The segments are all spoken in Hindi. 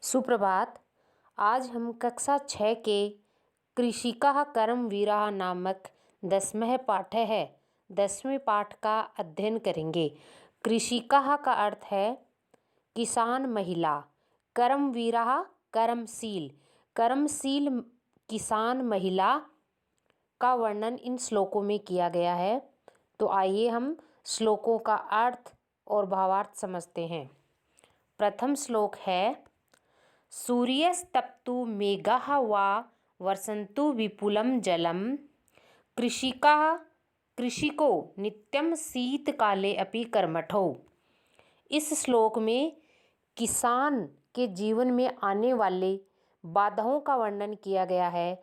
सुप्रभात। आज हम कक्षा 6 के कृषिकाः कर्मवीराः नामक 10वें पाठ है 10वें पाठ का अध्ययन करेंगे। कृषिकाः का अर्थ है किसान महिला, कर्मवीराः कर्मशील, कर्मशील किसान महिला का वर्णन इन श्लोकों में किया गया है। तो आइए हम श्लोकों का अर्थ और भावार्थ समझते हैं। प्रथम श्लोक है सूर्यस्तप्तु मेघाः वा वर्षन्तु विपुलं जलम कृषिको नित्यं शीतकाले अपि कर्मठो। इस श्लोक में किसान के जीवन में आने वाले बाधाओं का वर्णन किया गया है।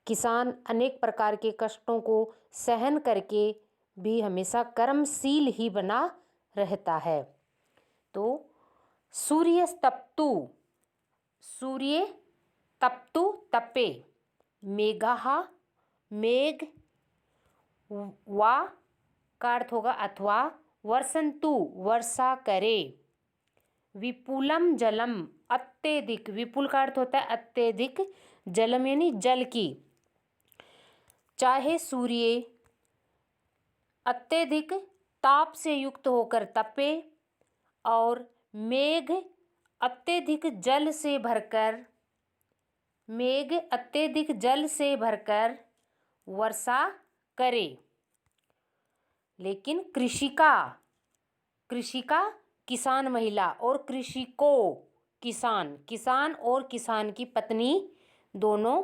किसान अनेक प्रकार के कष्टों को सहन करके भी हमेशा कर्मशील ही बना रहता है। तो सूर्यस्तप्तु, सूर्य, तप्तु तपे, मेघाः मेघ, वा का अर्थ होगा अथवा, वर्षन्तु वर्षा करे, विपुलम जलम अत्यधिक, विपुल का अर्थ होता है अत्यधिक, जलम यानी जल की। चाहे सूर्य अत्यधिक ताप से युक्त होकर तपे और मेघ अत्यधिक जल से भरकर वर्षा करे। लेकिन कृषिका किसान महिला और कृषिको किसान और किसान की पत्नी दोनों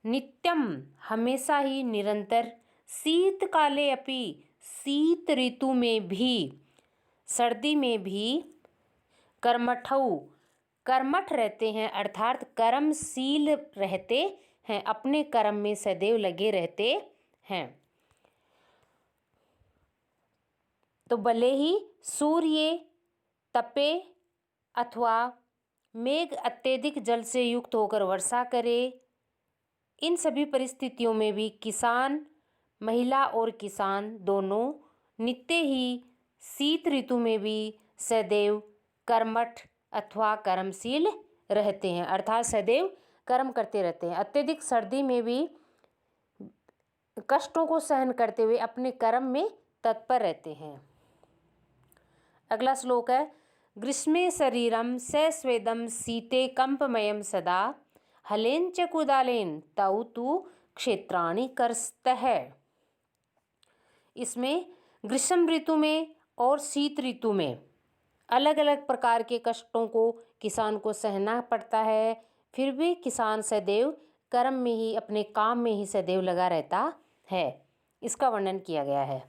नित्यम हमेशा ही निरंतर, शीतकाले अपि शीत ऋतु में भी, सर्दी में भी, कर्मठ रहते हैं अर्थात कर्मशील रहते हैं, अपने कर्म में सदैव लगे रहते हैं। तो भले ही सूर्य तपे अथवा मेघ अत्यधिक जल से युक्त होकर वर्षा करे, इन सभी परिस्थितियों में भी किसान महिला और किसान दोनों नित्य ही शीत ऋतु में भी सदैव कर्मठ अथवा कर्मशील रहते हैं, अर्थात सदैव कर्म करते रहते हैं। अत्यधिक सर्दी में भी कष्टों को सहन करते हुए अपने कर्म में तत्पर रहते हैं। अगला श्लोक है ग्रीष्मे शरीरम सस्वेदं शीते कंपमयं सदा हलेन च कुदालेन तौ तु क्षेत्राणि कर्षतः। इसमें ग्रीष्म ऋतु में और शीत ऋतु में अलग अलग प्रकार के कष्टों को किसान को सहना पड़ता है, फिर भी किसान सदैव कर्म में ही, अपने काम में ही सदैव लगा रहता है। इसका वर्णन किया गया है।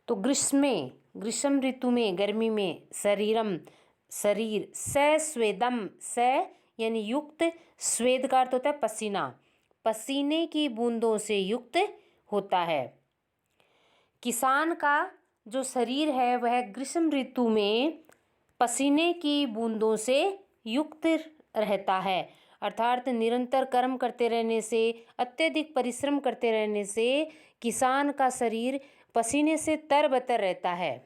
तो ग्रीष्म ऋतु में, गर्मी में, शरीर, सस्वेदम, यानी युक्त, स्वेद का अर्थ होता है पसीना, पसीने की बूंदों से युक्त होता है। किसान का जो शरीर है वह ग्रीष्म ऋतु में पसीने की बूंदों से युक्त रहता है, अर्थात निरंतर कर्म करते रहने से, अत्यधिक परिश्रम करते रहने से किसान का शरीर पसीने से तरबतर रहता है।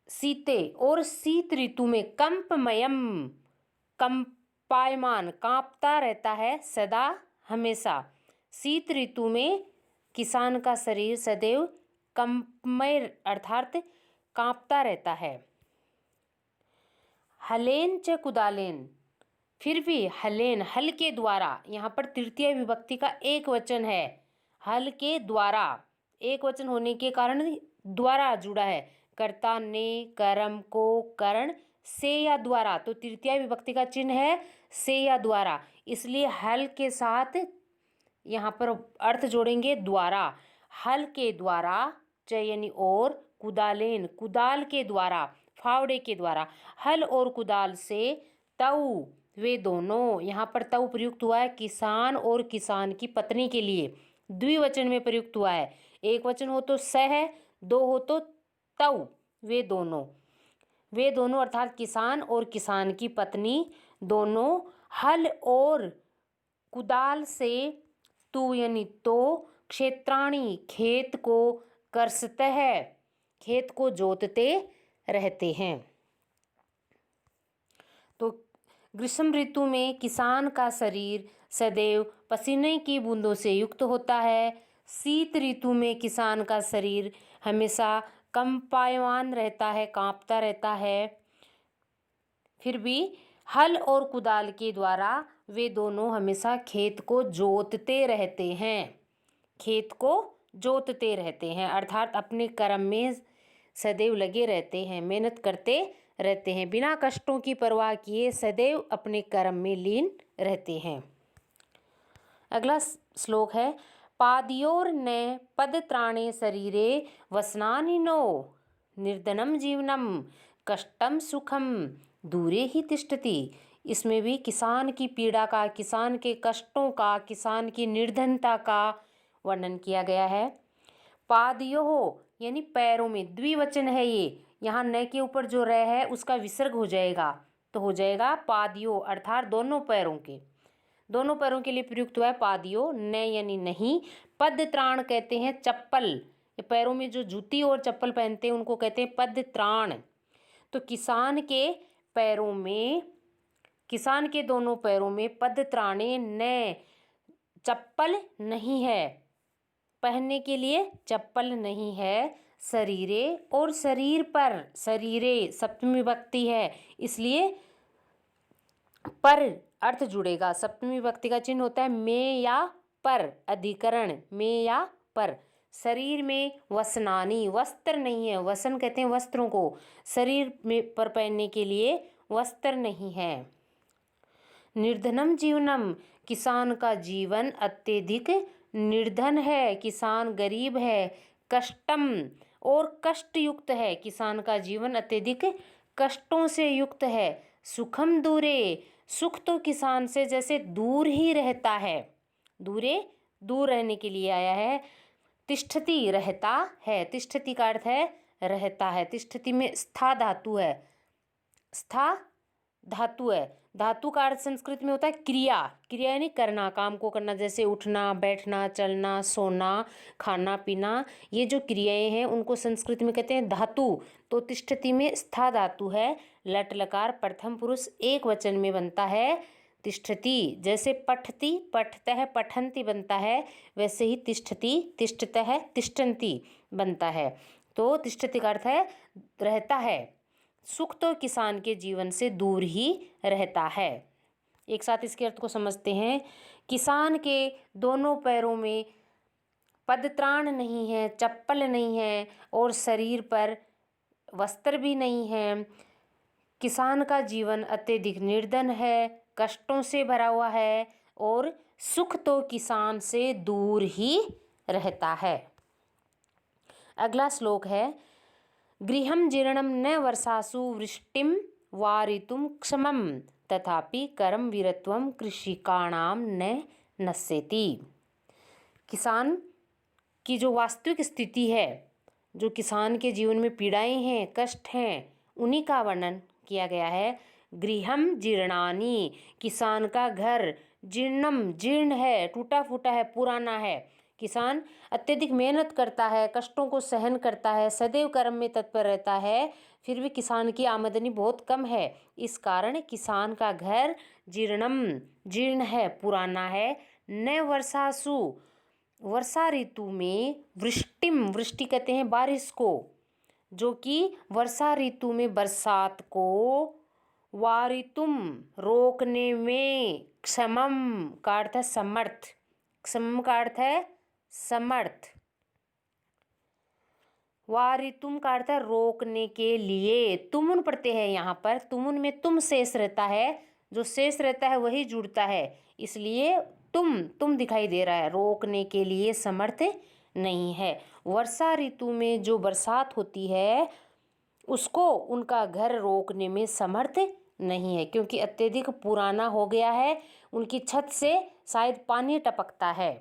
शीत ऋतु में कंपायमान, कांपता रहता है सदा हमेशा। शीत ऋतु में किसान का शरीर सदैव कंपमय अर्थात कांपता रहता है। हलेन च कुदालेन, फिर भी हलेन, हल के द्वारा, यहाँ पर तृतीय विभक्ति का एक वचन है, हल के द्वारा, एक वचन होने के कारण द्वारा जुड़ा है, कर्ता ने कर्म को करण से या द्वारा, तो तृतीय विभक्ति का चिन्ह है से या द्वारा, इसलिए हल के साथ यहाँ पर अर्थ जोड़ेंगे द्वारा। हल के द्वारा, च यानी और, कुदालेन, कुदाल के द्वारा, फावड़े के द्वारा, हल और कुदाल से, तऊ वे दोनों, यहाँ पर तऊ प्रयुक्त हुआ है किसान और किसान की पत्नी के लिए, द्विवचन में प्रयुक्त हुआ है। एक वचन हो तो स है, दो हो तो तऊ, वे दोनों अर्थात किसान और किसान की पत्नी दोनों हल और कुदाल से, तू यानी तो, क्षेत्राणि खेत को, कर्षतः खेत को जोतते रहते हैं। तो ग्रीष्म ऋतु में किसान का शरीर सदैव पसीने की बूंदों से युक्त होता है। शीत ऋतु में किसान का शरीर हमेशा कंपायमान रहता है, कांपता रहता है। फिर भी हल और कुदाल के द्वारा वे दोनों हमेशा खेत को जोतते रहते हैं। खेत को जोतते रहते हैं अर्थात अपने कर्म में सदैव लगे रहते हैं, मेहनत करते रहते हैं, बिना कष्टों की परवाह किए सदैव अपने कर्म में लीन रहते हैं। अगला श्लोक है, पादयोर न पदत्राणे शरीरे वसनानि नो निर्धनम जीवनम कष्टम सुखम दूरे ही तिष्ठति। इसमें भी किसान की पीड़ा का, किसान के कष्टों का, किसान की निर्धनता का वर्णन किया गया है। पादयोः यानी पैरों में, द्विवचन है ये, यहाँ न के ऊपर जो रह है उसका विसर्ग हो जाएगा तो हो जाएगा पादयोः अर्थात दोनों पैरों के, दोनों पैरों के लिए प्रयुक्त हुआ है पादयोः। न यानी नहीं, पद त्राण कहते हैं चप्पल, ये पैरों में जो जूती और चप्पल पहनते हैं उनको कहते हैं पद त्राण। तो किसान के पैरों में, किसान के दोनों पैरों में पद त्राणे न, चप्पल नहीं है, पहनने के लिए चप्पल नहीं है। शरीरे और शरीर पर, शरीरे सप्तमी विभक्ति है इसलिए पर अर्थ जुड़ेगा। सप्तमी विभक्ति का चिन्ह होता है में या पर, अधिकरण में या पर। शरीर में वसनानी, वस्त्र नहीं है, वसन कहते हैं वस्त्रों को, शरीर में पर पहनने के लिए वस्त्र नहीं है। निर्धनम जीवनम, किसान का जीवन अत्यधिक निर्धन है, किसान गरीब है। कष्टम और कष्ट युक्त है, किसान का जीवन अत्यधिक कष्टों से युक्त है। सुखम दूरे, सुख तो किसान से जैसे दूर ही रहता है, दूरे दूर रहने के लिए आया है। तिष्ठति रहता है, तिष्ठति का अर्थ है रहता है। तिष्ठति में स्था धातु है, स्था धातु है। धातु का अर्थ संस्कृत में होता है क्रिया, क्रिया यानी करना, काम को करना, जैसे उठना, बैठना, चलना, सोना, खाना पीना, ये जो क्रियाएं हैं उनको संस्कृत में कहते हैं धातु। तो तिष्ठति में स्था धातु है। लट लकार प्रथम पुरुष एक वचन में बनता है तिष्ठति। जैसे पठति, पठतः, पठन्ति बनता है, वैसे ही तिष्ठति, तिष्ठतः, तिष्ठन्ति बनता है। तो तिष्ठति का अर्थ है रहता है। सुख तो किसान के जीवन से दूर ही रहता है। एक साथ इसके अर्थ को समझते हैं। किसान के दोनों पैरों में पदत्राण नहीं है, चप्पल नहीं है और शरीर पर वस्त्र भी नहीं है। किसान का जीवन अत्यधिक निर्धन है, कष्टों से भरा हुआ है और सुख तो किसान से दूर ही रहता है। अगला श्लोक है, गृहं जीर्णं न वर्षासु वृष्टिं वारितुं क्षमं तथापि कर्म वीरत्वं कृषिकाणां न नश्यति। किसान की जो वास्तविक स्थिति है, जो किसान के जीवन में पीड़ाएं हैं, कष्ट हैं, उन्हीं का वर्णन किया गया है। गृहं जीर्णानि, किसान का घर, जीर्णम जीर्ण है, टूटा फूटा है, पुराना है। किसान अत्यधिक मेहनत करता है, कष्टों को सहन करता है, सदैव कर्म में तत्पर रहता है, फिर भी किसान की आमदनी बहुत कम है। इस कारण किसान का घर जीर्णम जीर्ण है, पुराना है। न वर्षासु, वर्षा ऋतु में वृष्टिम, वृष्टि कहते हैं बारिश को, जो कि वर्षा ऋतु में बरसात को वारितुम रोकने में, क्षमम का अर्थ है समर्थ, क्षमम का अर्थ है समर्थ, वारितुम का अर्थ है रोकने के लिए। तुमुन प्रत्यय है यहाँ पर, तुमुन में तुम शेष रहता है, जो शेष रहता है वही जुड़ता है, इसलिए तुम दिखाई दे रहा है, रोकने के लिए समर्थ नहीं है। वर्षा ऋतु में जो बरसात होती है उसको उनका घर रोकने में समर्थ नहीं है, क्योंकि अत्यधिक पुराना हो गया है, उनकी छत से शायद पानी टपकता है।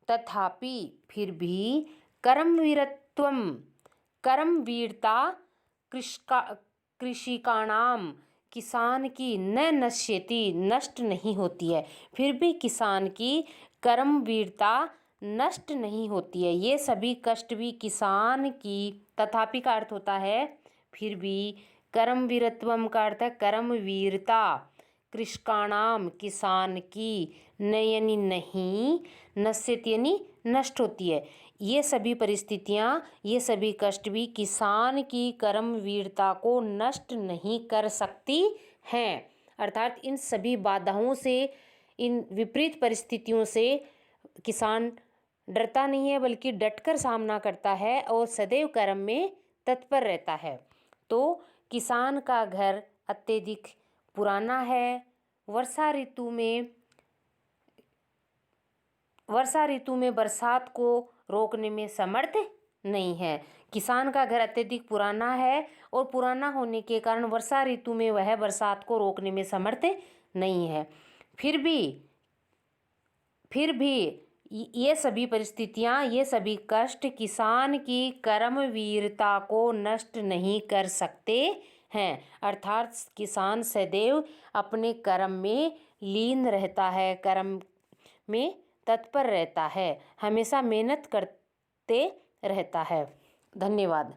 तथापि फिर भी कर्मवीरत्वम, कर्मवीरता कृषिकाणाम, किसान की न नश्यति, नष्ट नहीं होती है। फिर भी किसान की कर्मवीरता नष्ट नहीं होती है। ये सभी कष्ट भी किसान की, तथापि का अर्थ होता है फिर भी, कर्मवीरत्वम का अर्थ है कर्मवीरता। कृषकाणाम किसान की, न यानी नहीं, नश्यति यानी नष्ट होती है। ये सभी परिस्थितियाँ, ये सभी कष्ट भी किसान की कर्मवीरता को नष्ट नहीं कर सकती हैं। अर्थात इन सभी बाधाओं से, इन विपरीत परिस्थितियों से किसान डरता नहीं है, बल्कि डटकर सामना करता है और सदैव कर्म में तत्पर रहता है। तो किसान का घर अत्यधिक पुराना है। वर्षा ऋतु में बरसात को रोकने में समर्थ नहीं है। किसान का घर अत्यधिक पुराना है और पुराना होने के कारण वर्षा ऋतु में वह बरसात को रोकने में समर्थ नहीं है। फिर भी ये सभी परिस्थितियाँ, ये सभी कष्ट किसान की कर्मवीरता को नष्ट नहीं कर सकते हैं। अर्थात किसान सदैव अपने कर्म में लीन रहता है, कर्म में तत्पर रहता है, हमेशा मेहनत करते रहता है। धन्यवाद।